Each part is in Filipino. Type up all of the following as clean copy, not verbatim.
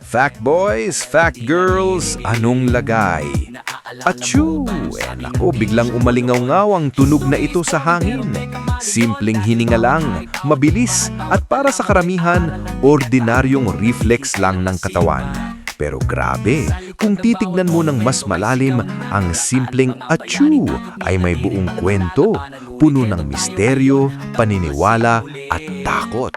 Fact boys, fact girls, anong lagay? Achoo! Nako, biglang umalingaw-ngaw ang tunog na ito sa hangin. Simpleng hininga lang, mabilis, at para sa karamihan, ordinaryong reflex lang ng katawan. Pero grabe, kung titignan mo ng mas malalim, ang simpleng achoo ay may buong kwento, puno ng misteryo, paniniwala, at takot.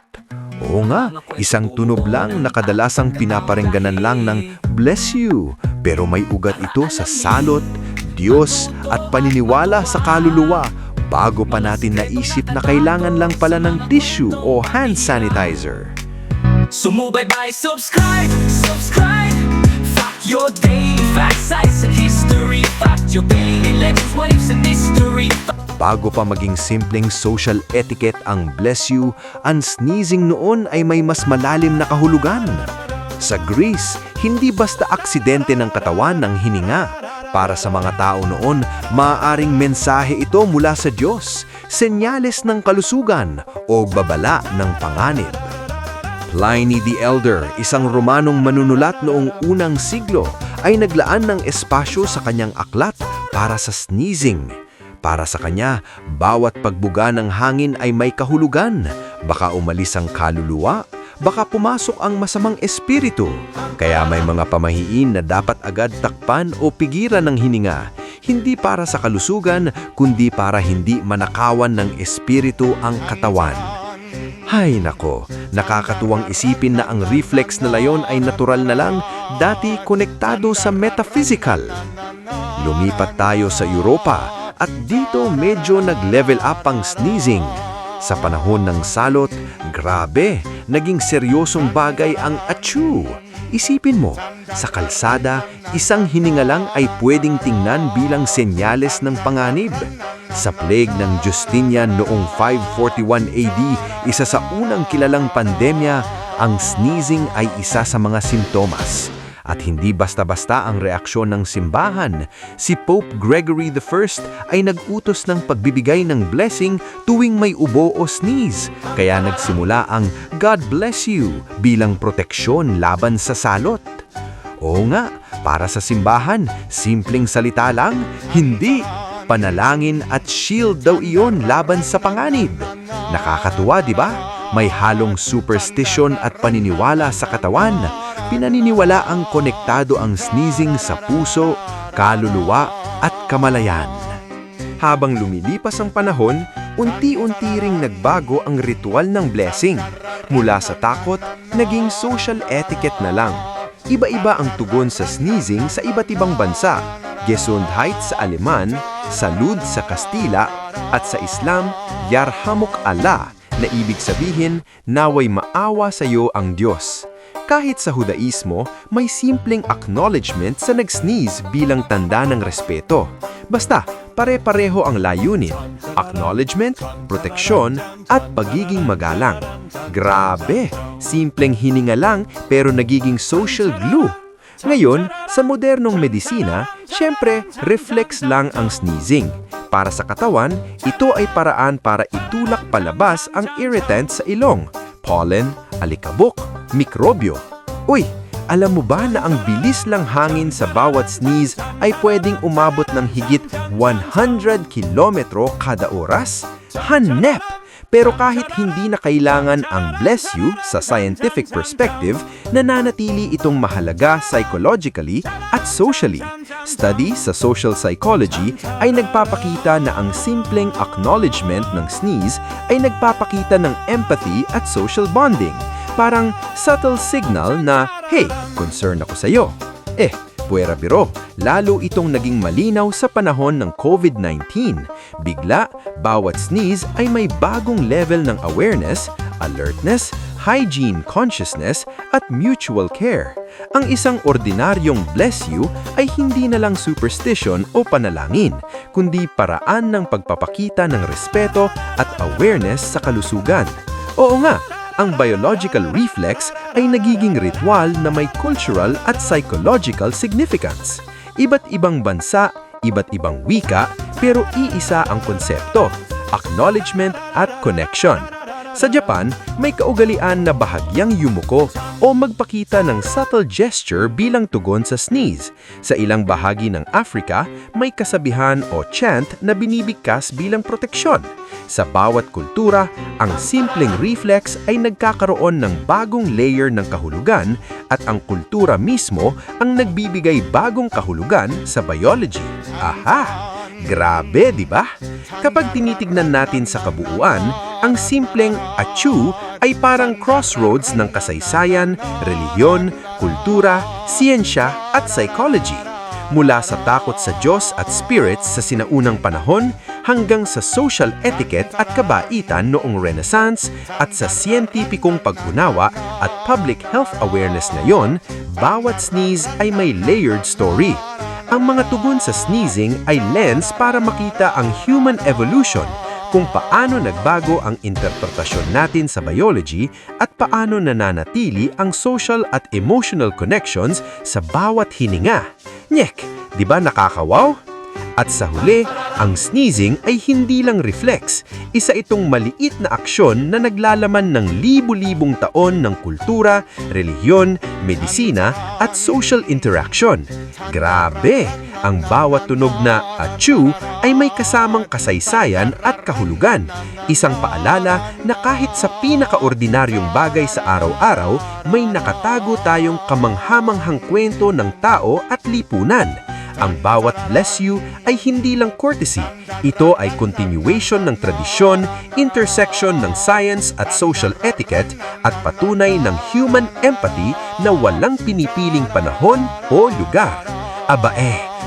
Oo nga, isang tunog lang na kadalasang pinaparengganan lang ng bless you, pero may ugat ito sa salot, Diyos at paniniwala sa kaluluwa bago pa natin naisip na kailangan lang pala ng tissue o hand sanitizer. Sumubaybay, subscribe, subscribe. Fact your day, fact size and history. Fact your daily legends, what ifs and history. Bago pa maging simpleng social etiquette ang bless you, ang sneezing noon ay may mas malalim na kahulugan. Sa Greece, hindi basta aksidente ng katawan ng hininga. Para sa mga tao noon, maaaring mensahe ito mula sa Diyos, senyales ng kalusugan o babala ng panganib. Pliny the Elder, isang Romanong manunulat noong unang siglo, ay naglaan ng espasyo sa kanyang aklat para sa sneezing. Para sa kanya, bawat pagbuga ng hangin ay may kahulugan. Baka umalis ang kaluluwa, baka pumasok ang masamang espiritu. Kaya may mga pamahiin na dapat agad takpan o pigilan ng hininga. Hindi para sa kalusugan, kundi para hindi manakawan ng espiritu ang katawan. Hay nako, nakakatuwang isipin na ang reflex na layon ay natural na lang, dati konektado sa metaphysical. Lumipat tayo sa Europa, at dito medyo nag-level up ang sneezing. Sa panahon ng salot, grabe, naging seryosong bagay ang achoo. Isipin mo, sa kalsada, isang hininga lang ay pwedeng tingnan bilang senyales ng panganib. Sa plague ng Justinian noong 541 AD, isa sa unang kilalang pandemya, ang sneezing ay isa sa mga simptomas. At hindi basta-basta ang reaksyon ng simbahan. Si Pope Gregory I ay nag-utos ng pagbibigay ng blessing tuwing may ubo o sneeze. Kaya nagsimula ang God bless you bilang proteksyon laban sa salot. Oo nga, para sa simbahan, simpleng salita lang, hindi. Panalangin at shield daw iyon laban sa panganib. Nakakatuwa, di ba? May halong superstition at paniniwala sa katawan. Pinaniniwala ang konektado ang sneezing sa puso, kaluluwa at kamalayan. Habang lumilipas ang panahon, unti-unti ring nagbago ang ritual ng blessing. Mula sa takot, naging social etiquette na lang. Iba-iba ang tugon sa sneezing sa iba't ibang bansa. Gesundheit sa Aleman, Salud sa Kastila, at sa Islam, Yarhamuk Allah, na ibig sabihin, naway maawa sa iyo ang Diyos. Kahit sa Hudaismo, may simpleng acknowledgement sa nag-sneeze bilang tanda ng respeto. Basta, pare-pareho ang layunin, acknowledgement, proteksyon, at pagiging magalang. Grabe! Simpleng hininga lang pero nagiging social glue. Ngayon, sa modernong medisina, syempre, reflex lang ang sneezing. Para sa katawan, ito ay paraan para itulak palabas ang irritant sa ilong, pollen, alikabok, mikrobyo. Uy, alam mo ba na ang bilis lang hangin sa bawat sneeze ay pwedeng umabot ng higit 100 kilometro kada oras? Hanep! Pero kahit hindi na kailangan ang bless you sa scientific perspective, nananatili itong mahalaga psychologically at socially. Study sa social psychology ay nagpapakita na ang simpleng acknowledgement ng sneeze ay nagpapakita ng empathy at social bonding. Parang subtle signal na, hey, concern ako sa'yo. Puwera biro, lalo itong naging malinaw sa panahon ng COVID-19. Bigla, bawat sneeze ay may bagong level ng awareness, alertness, hygiene consciousness, at mutual care. Ang isang ordinaryong bless you ay hindi na lang superstition o panalangin, kundi paraan ng pagpapakita ng respeto at awareness sa kalusugan. Oo nga, ang biological reflex ay nagiging ritual na may cultural at psychological significance. Iba't ibang bansa, iba't ibang wika, pero iisa ang konsepto, acknowledgement at connection. Sa Japan, may kaugalian na bahagyang yumuko o magpakita ng subtle gesture bilang tugon sa sneeze. Sa ilang bahagi ng Africa, may kasabihan o chant na binibigkas bilang proteksyon. Sa bawat kultura, ang simpleng reflex ay nagkakaroon ng bagong layer ng kahulugan at ang kultura mismo ang nagbibigay bagong kahulugan sa biology. Aha! Grabe, di ba? Kapag tinitignan natin sa kabuuan, ang simpleng achoo ay parang crossroads ng kasaysayan, relihiyon, kultura, siyensya at psychology. Mula sa takot sa Diyos at spirits sa sinaunang panahon hanggang sa social etiquette at kabaitan noong Renaissance at sa siyentipikong pag-unawa at public health awareness ngayon, bawat sneeze ay may layered story. Ang mga tugon sa sneezing ay lens para makita ang human evolution, kung paano nagbago ang interpretasyon natin sa biology at paano nananatili ang social at emotional connections sa bawat hininga. Nyek, di ba nakakawaw? At sa huli, ang sneezing ay hindi lang reflex. Isa itong maliit na aksyon na naglalaman ng libu-libong taon ng kultura, relihiyon, medisina at social interaction. Grabe! Ang bawat tunog na achoo ay may kasamang kasaysayan at kahulugan. Isang paalala na kahit sa pinakaordinaryong bagay sa araw-araw, may nakatago tayong kamanghamanghang kwento ng tao at lipunan. Ang bawat bless you ay hindi lang courtesy. Ito ay continuation ng tradisyon, intersection ng science at social etiquette, at patunay ng human empathy na walang pinipiling panahon o lugar.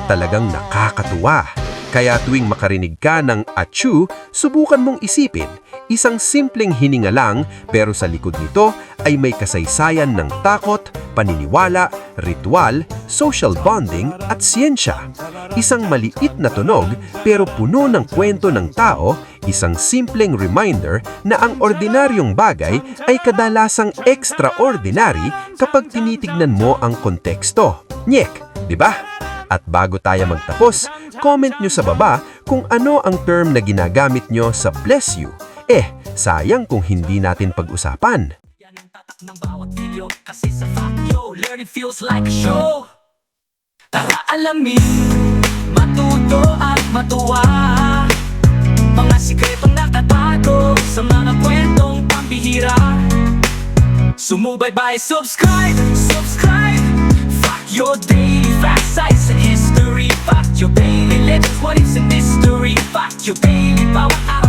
Talagang nakakatuwa. Kaya tuwing makarinig ka ng achoo, subukan mong isipin. Isang simpleng hininga lang, pero sa likod nito ay may kasaysayan ng takot, paniniwala, ritual, social bonding at siyensya. Isang maliit na tunog pero puno ng kwento ng tao, isang simpleng reminder na ang ordinaryong bagay ay kadalasang extraordinary kapag tinitignan mo ang konteksto. Nyek, di ba? At bago tayo magtapos, comment nyo sa baba kung ano ang term na ginagamit nyo sa bless you. Sayang kung hindi natin pag-usapan. Yan ang tatak ng bawat video kasi sa Factyo, learning feels like a show. Tara alamin, matuto at matuwa, mga sikretong nakatago sa mga kwentong pambihira. Sumubaybay, subscribe, subscribe. Your daily facts, science and history. Fact your daily legends, what is in mystery. Fact your daily bawat araw.